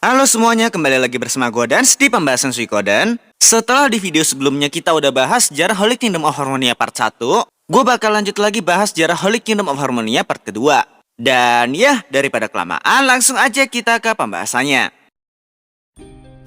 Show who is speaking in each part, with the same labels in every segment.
Speaker 1: Halo semuanya, kembali lagi bersama gue Dans di pembahasan Suikoden. Setelah di video sebelumnya kita udah bahas sejarah Holy Kingdom of Harmonia part 1, gue bakal lanjut lagi bahas sejarah Holy Kingdom of Harmonia part kedua. Dan ya, daripada kelamaan, langsung aja kita ke pembahasannya.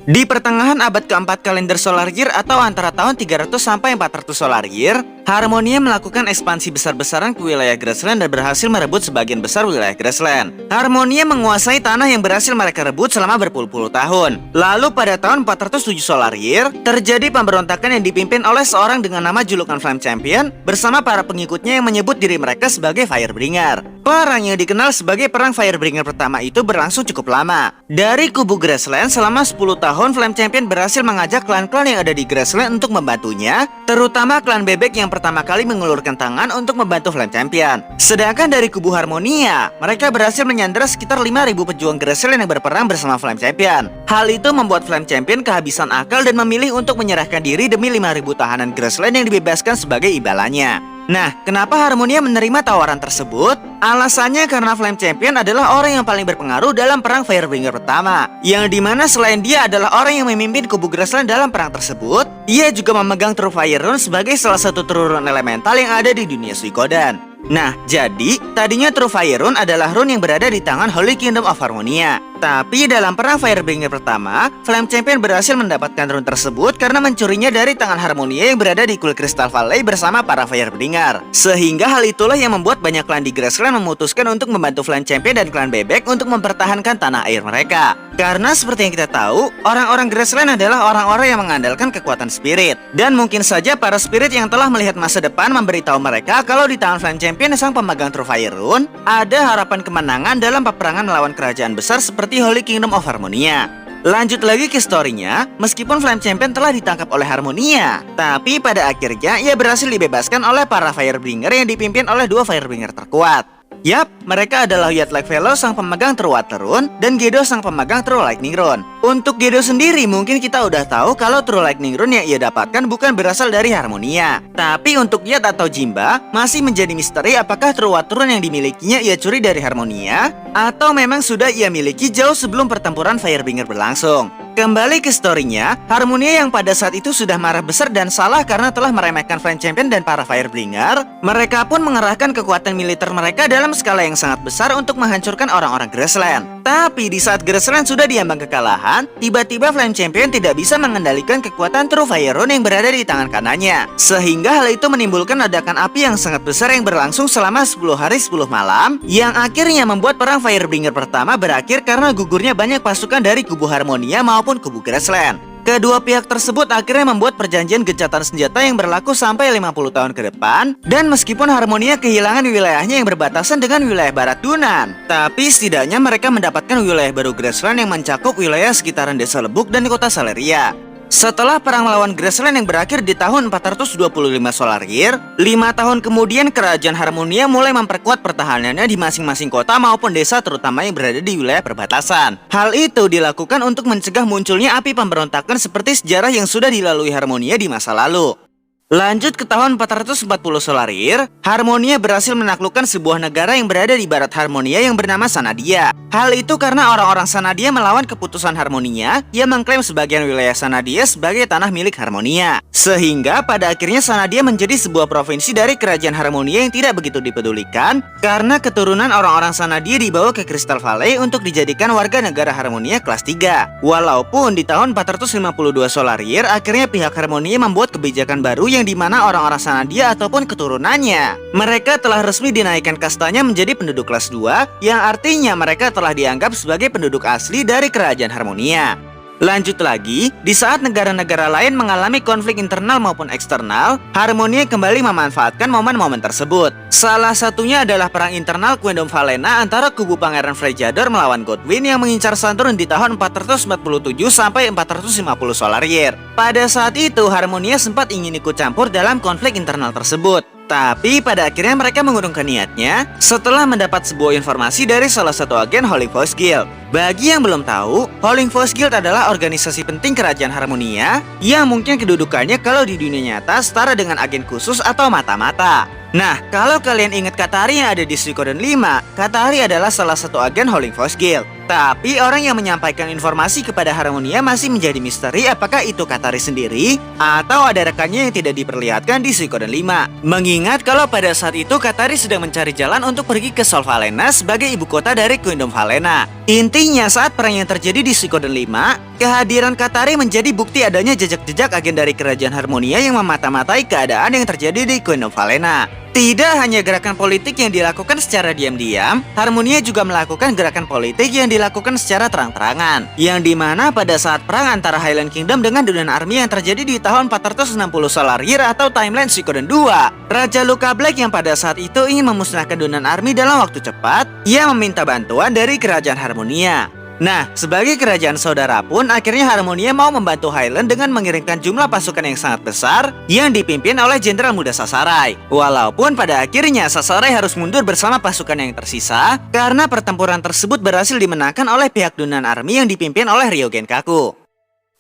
Speaker 1: Di pertengahan abad keempat kalender Solar Year atau antara tahun 300 sampai 400 Solar Year, Harmonia melakukan ekspansi besar-besaran ke wilayah Grassland dan berhasil merebut sebagian besar wilayah Grassland. Harmonia menguasai tanah yang berhasil mereka rebut selama berpuluh-puluh tahun. Lalu pada tahun 407 Solar Year, terjadi pemberontakan yang dipimpin oleh seorang dengan nama julukan Flame Champion bersama para pengikutnya yang menyebut diri mereka sebagai Firebringer. Perang yang dikenal sebagai Perang Firebringer pertama itu berlangsung cukup lama. Dari kubu Grassland selama 10 tahun, Flame Champion berhasil mengajak klan-klan yang ada di Grassland untuk membantunya, terutama klan bebek yang pertama kali mengulurkan tangan untuk membantu Flame Champion. Sedangkan dari kubu Harmonia, mereka berhasil menyandera sekitar 5.000 pejuang Grassland yang berperang bersama Flame Champion. Hal itu membuat Flame Champion kehabisan akal dan memilih untuk menyerahkan diri demi 5.000 tahanan Grassland yang dibebaskan sebagai imbalannya. Nah, kenapa Harmonia menerima tawaran tersebut? Alasannya karena Flame Champion adalah orang yang paling berpengaruh dalam perang Firebringer pertama, yang dimana selain dia adalah orang yang memimpin kubu Grassland dalam perang tersebut, ia juga memegang True Fire Rune sebagai salah satu true rune elemental yang ada di dunia Suikoden. Nah, jadi tadinya True Fire Rune adalah rune yang berada di tangan Holy Kingdom of Harmonia. Tapi dalam perang Firebringer pertama, Flame Champion berhasil mendapatkan rune tersebut karena mencurinya dari tangan Harmonia yang berada di Cool Crystal Valley bersama para Firebringer. Sehingga hal itulah yang membuat banyak klan di Grassland memutuskan untuk membantu Flame Champion dan klan bebek untuk mempertahankan tanah air mereka. Karena seperti yang kita tahu, orang-orang Grassland adalah orang-orang yang mengandalkan kekuatan spirit. Dan mungkin saja para spirit yang telah melihat masa depan memberitahu mereka kalau di tangan Flame Champion sang pemegang True Fire Rune, ada harapan kemenangan dalam peperangan melawan kerajaan besar seperti Holy Kingdom of Harmonia. Lanjut lagi ke story-nya, meskipun Flame Champion telah ditangkap oleh Harmonia, tapi pada akhirnya ia berhasil dibebaskan oleh para Firebringer yang dipimpin oleh dua Firebringer terkuat. Yap, mereka adalah Yat-Like Fellow sang pemegang True Water Rune dan Gedo sang pemegang True Lightning Rune. Untuk Gedo sendiri mungkin kita udah tahu kalau True Lightning Rune yang ia dapatkan bukan berasal dari Harmonia. Tapi untuk Yat atau Jimba masih menjadi misteri apakah True Water Rune yang dimilikinya ia curi dari Harmonia atau memang sudah ia miliki jauh sebelum pertempuran Firebringer berlangsung. Kembali ke story-nya, Harmonia yang pada saat itu sudah marah besar dan salah karena telah meremehkan Flame Champion dan para Firebringer, mereka pun mengerahkan kekuatan militer mereka dalam skala yang sangat besar untuk menghancurkan orang-orang Grassland. Tapi di saat Grassland sudah diambang kekalahan, tiba-tiba Flame Champion tidak bisa mengendalikan kekuatan True Fire Rune yang berada di tangan kanannya. Sehingga hal itu menimbulkan ledakan api yang sangat besar yang berlangsung selama 10 hari 10 malam, yang akhirnya membuat perang Firebringer pertama berakhir karena gugurnya banyak pasukan dari kubu Harmonia maupun kubu Grassland. Kedua pihak tersebut akhirnya membuat perjanjian gencatan senjata yang berlaku sampai 50 tahun ke depan. Dan meskipun Harmonia kehilangan wilayahnya yang berbatasan dengan wilayah Barat Dunan, tapi setidaknya mereka mendapatkan wilayah baru Grassland yang mencakup wilayah sekitaran desa Lebuk dan kota Saleria. Setelah perang melawan Grassland yang berakhir di tahun 425 Solar Year, 5 tahun kemudian kerajaan Harmonia mulai memperkuat pertahanannya di masing-masing kota maupun desa terutama yang berada di wilayah perbatasan. Hal itu dilakukan untuk mencegah munculnya api pemberontakan seperti sejarah yang sudah dilalui Harmonia di masa lalu. Lanjut ke tahun 440 Solar Year, Harmonia berhasil menaklukkan sebuah negara yang berada di barat Harmonia yang bernama Sanadia. Hal itu karena orang-orang Sanadia melawan keputusan Harmonia yang mengklaim sebagian wilayah Sanadia sebagai tanah milik Harmonia. Sehingga pada akhirnya Sanadia menjadi sebuah provinsi dari kerajaan Harmonia yang tidak begitu dipedulikan karena keturunan orang-orang Sanadia dibawa ke Crystal Valley untuk dijadikan warga negara Harmonia kelas 3. Walaupun di tahun 452 Solar Year akhirnya pihak Harmonia membuat kebijakan baru yang dimana orang-orang Sanadia ataupun keturunannya mereka telah resmi dinaikkan kastanya menjadi penduduk kelas 2, yang artinya mereka telah dianggap sebagai penduduk asli dari kerajaan Harmonia. Lanjut lagi, di saat negara-negara lain mengalami konflik internal maupun eksternal, Harmonia kembali memanfaatkan momen-momen tersebut. Salah satunya adalah perang internal Queendom Valena antara kubu Pangeran Frejador melawan Godwyn yang mengincar Santurin di tahun 447 sampai 450 Solar Year. Pada saat itu, Harmonia sempat ingin ikut campur dalam konflik internal tersebut. Tapi pada akhirnya mereka mengurungkan niatnya setelah mendapat sebuah informasi dari salah satu agen Howling Voice Guild. Bagi yang belum tahu, Howling Voice Guild adalah organisasi penting kerajaan Harmonia yang mungkin kedudukannya kalau di dunia nyata setara dengan agen khusus atau mata-mata. Nah, kalau kalian ingat Katari yang ada di Suikoden 5, Katari adalah salah satu agen Howling Voice Guild. Tapi orang yang menyampaikan informasi kepada Harmonia masih menjadi misteri apakah itu Katari sendiri atau ada rekannya yang tidak diperlihatkan di Suikoden 5. Mengingat kalau pada saat itu Katari sedang mencari jalan untuk pergi ke Sol Valena sebagai ibu kota dari Kingdom Valena. Intinya saat perang yang terjadi di Suikoden 5, kehadiran Katari menjadi bukti adanya jejak-jejak agen dari Kerajaan Harmonia yang memata-matai keadaan yang terjadi di Kingdom Valena. Tidak hanya gerakan politik yang dilakukan secara diam-diam, Harmonia juga melakukan gerakan politik yang dilakukan secara terang-terangan. Yang dimana pada saat perang antara Highland Kingdom dengan Dunan Army yang terjadi di tahun 460 Solar Year atau timeline Suikoden 2, Raja Luka Black yang pada saat itu ingin memusnahkan Dunan Army dalam waktu cepat, ia meminta bantuan dari Kerajaan Harmonia. Nah, sebagai kerajaan saudara pun, akhirnya Harmonia mau membantu Highland dengan mengirimkan jumlah pasukan yang sangat besar yang dipimpin oleh Jenderal Muda Sasarai. Walaupun pada akhirnya Sasarai harus mundur bersama pasukan yang tersisa karena pertempuran tersebut berhasil dimenangkan oleh pihak Dunan Army yang dipimpin oleh Ryogen Kaku.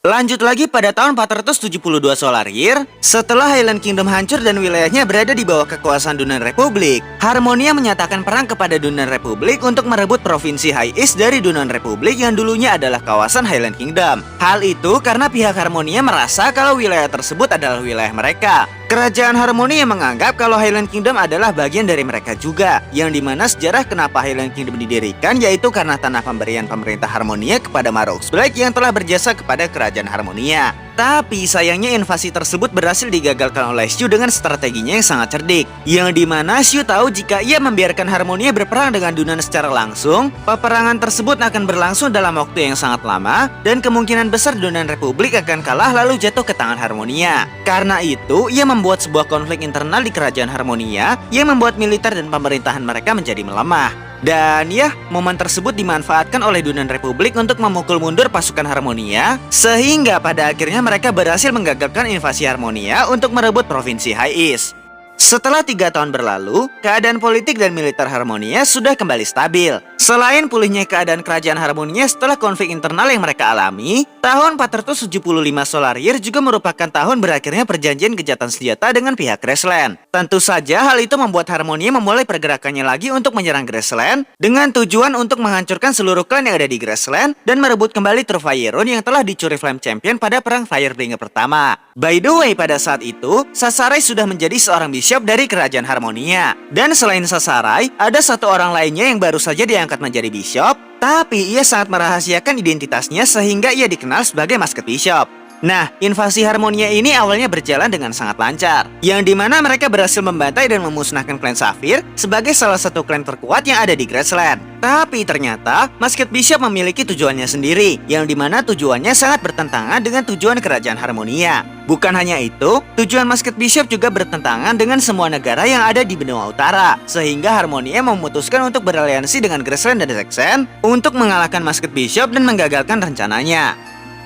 Speaker 1: Lanjut lagi pada tahun 472 Solar Year, setelah Highland Kingdom hancur dan wilayahnya berada di bawah kekuasaan Dunan Republik, Harmonia menyatakan perang kepada Dunan Republik untuk merebut provinsi High East dari Dunan Republik yang dulunya adalah kawasan Highland Kingdom. Hal itu karena pihak Harmonia merasa kalau wilayah tersebut adalah wilayah mereka. Kerajaan Harmonia menganggap kalau Highland Kingdom adalah bagian dari mereka juga, yang dimana sejarah kenapa Highland Kingdom didirikan yaitu karena tanah pemberian pemerintah Harmonia kepada Marrows Black yang telah berjasa kepada Kerajaan Harmonia. Tapi sayangnya invasi tersebut berhasil digagalkan oleh Shu dengan strateginya yang sangat cerdik, yang dimana Shu tahu jika ia membiarkan Harmonia berperang dengan Dunan secara langsung, peperangan tersebut akan berlangsung dalam waktu yang sangat lama dan kemungkinan besar Dunan Republik akan kalah lalu jatuh ke tangan Harmonia. Karena itu, ia membuat sebuah konflik internal di Kerajaan Harmonia yang membuat militer dan pemerintahan mereka menjadi melemah. Dan ya, momen tersebut dimanfaatkan oleh Dunan Republik untuk memukul mundur pasukan Harmonia, sehingga pada akhirnya mereka berhasil menggagalkan invasi Harmonia untuk merebut provinsi High East. Setelah 3 tahun berlalu, keadaan politik dan militer Harmonia sudah kembali stabil. Selain pulihnya keadaan kerajaan Harmonia setelah konflik internal yang mereka alami, tahun 475 Solar Year juga merupakan tahun berakhirnya perjanjian gencatan senjata dengan pihak Graceland. Tentu saja hal itu membuat Harmonia memulai pergerakannya lagi untuk menyerang Graceland dengan tujuan untuk menghancurkan seluruh klan yang ada di Graceland dan merebut kembali True Fire Rune yang telah dicuri Flame Champion pada perang Firebringer pertama. By the way, pada saat itu, Sasarai sudah menjadi seorang bishop dari kerajaan Harmonia. Dan selain Sasarai, ada satu orang lainnya yang baru saja diangkat menjadi bishop, tapi ia sangat merahasiakan identitasnya sehingga ia dikenal sebagai Musket Bishop. Nah, invasi Harmonia ini awalnya berjalan dengan sangat lancar, yang dimana mereka berhasil membantai dan memusnahkan klan Saphir sebagai salah satu klan terkuat yang ada di Graceland. Tapi ternyata, Musket Bishop memiliki tujuannya sendiri, yang dimana tujuannya sangat bertentangan dengan tujuan kerajaan Harmonia. Bukan hanya itu, tujuan Musket Bishop juga bertentangan dengan semua negara yang ada di benua utara, sehingga Harmonia memutuskan untuk beraliansi dengan Graceland dan Zexen untuk mengalahkan Musket Bishop dan menggagalkan rencananya.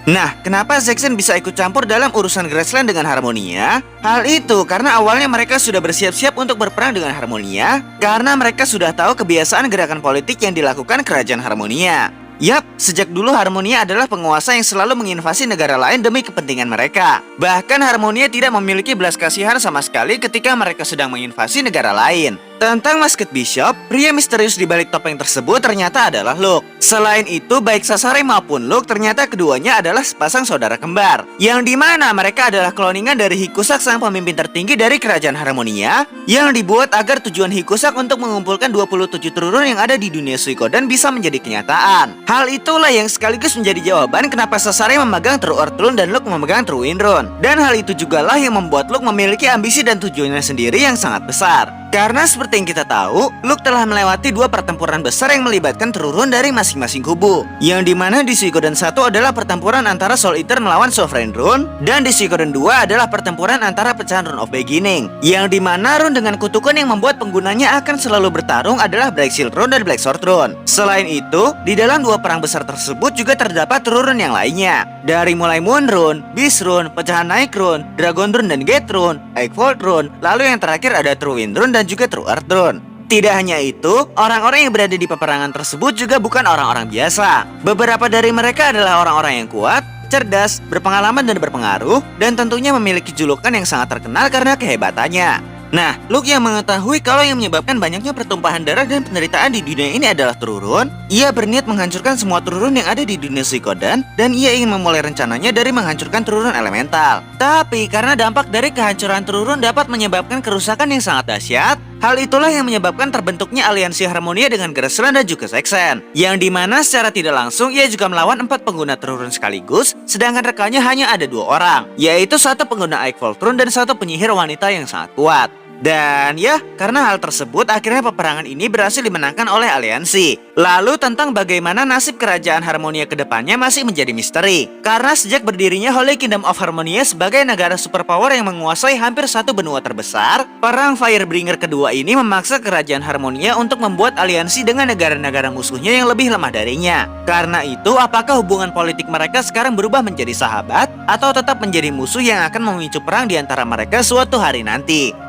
Speaker 1: Nah, kenapa Zexen bisa ikut campur dalam urusan Graceland dengan Harmonia? Hal itu karena awalnya mereka sudah bersiap-siap untuk berperang dengan Harmonia, karena mereka sudah tahu kebiasaan gerakan politik yang dilakukan kerajaan Harmonia. Yap, sejak dulu Harmonia adalah penguasa yang selalu menginvasi negara lain demi kepentingan mereka. Bahkan Harmonia tidak memiliki belas kasihan sama sekali ketika mereka sedang menginvasi negara lain. Tentang Musket Bishop, pria misterius di balik topeng tersebut ternyata adalah Luke. Selain itu, baik Sasarai maupun Luke ternyata keduanya adalah sepasang saudara kembar, yang dimana mereka adalah kloningan dari Hikusak, sang pemimpin tertinggi dari kerajaan Harmonia, yang dibuat agar tujuan Hikusak untuk mengumpulkan 27 True Rune yang ada di dunia Suikoden bisa menjadi kenyataan. Hal itulah yang sekaligus menjadi jawaban kenapa Sasarai memegang True Earth Rune dan Luke memegang True Wind Rune. Dan hal itu jugalah yang membuat Luke memiliki ambisi dan tujuannya sendiri yang sangat besar. Karena seperti yang kita tahu, Luke telah melewati 2 pertempuran besar yang melibatkan True Rune dari masing-masing kubu. Yang dimana di Suikoden 1 adalah pertempuran antara Soul Eater melawan Sovereign Rune, dan di Suikoden 2 adalah pertempuran antara pecahan Rune of Beginning. Yang dimana rune dengan kutukan yang membuat penggunanya akan selalu bertarung adalah Black Shield Rune dan Black Sword Rune. Selain itu, di dalam 2 perang besar tersebut juga terdapat True Rune yang lainnya. Dari mulai Moon Rune, Beast Rune, pecahan Night Rune, Dragon Rune dan Gate Rune, Eggfold Rune, lalu yang terakhir ada True Wind Rune dan juga True Earth Rune. Tidak hanya itu, orang-orang yang berada di peperangan tersebut juga bukan orang-orang biasa. Beberapa dari mereka adalah orang-orang yang kuat, cerdas, berpengalaman dan berpengaruh, dan tentunya memiliki julukan yang sangat terkenal karena kehebatannya. Nah, Luke yang mengetahui kalau yang menyebabkan banyaknya pertumpahan darah dan penderitaan di dunia ini adalah Tururun, ia berniat menghancurkan semua Tururun yang ada di dunia Suikoden, dan ia ingin memulai rencananya dari menghancurkan Tururun elemental. Tapi karena dampak dari kehancuran Tururun dapat menyebabkan kerusakan yang sangat dahsyat, hal itulah yang menyebabkan terbentuknya aliansi Harmonia dengan Grassland dan juga Seksen, yang dimana secara tidak langsung ia juga melawan 4 pengguna Tururun sekaligus, sedangkan rekannya hanya ada 2 orang, yaitu satu pengguna Ike Voltron dan satu penyihir wanita yang sangat kuat. Dan ya, karena hal tersebut akhirnya peperangan ini berhasil dimenangkan oleh aliansi. Lalu tentang bagaimana nasib kerajaan Harmonia ke depannya masih menjadi misteri. Karena sejak berdirinya Holy Kingdom of Harmonia sebagai negara superpower yang menguasai hampir satu benua terbesar, perang Firebringer kedua ini memaksa kerajaan Harmonia untuk membuat aliansi dengan negara-negara musuhnya yang lebih lemah darinya. Karena itu, apakah hubungan politik mereka sekarang berubah menjadi sahabat atau tetap menjadi musuh yang akan memicu perang di antara mereka suatu hari nanti?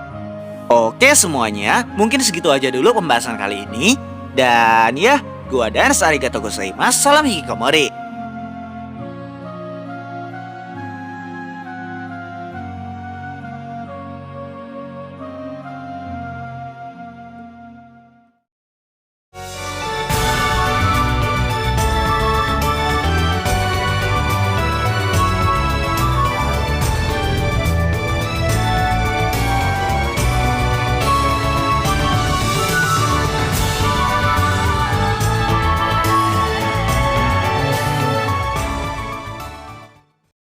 Speaker 1: Oke semuanya, mungkin segitu aja dulu pembahasan kali ini. Dan ya, gua Dans, arigatou gozaimasu, salam hikikomori.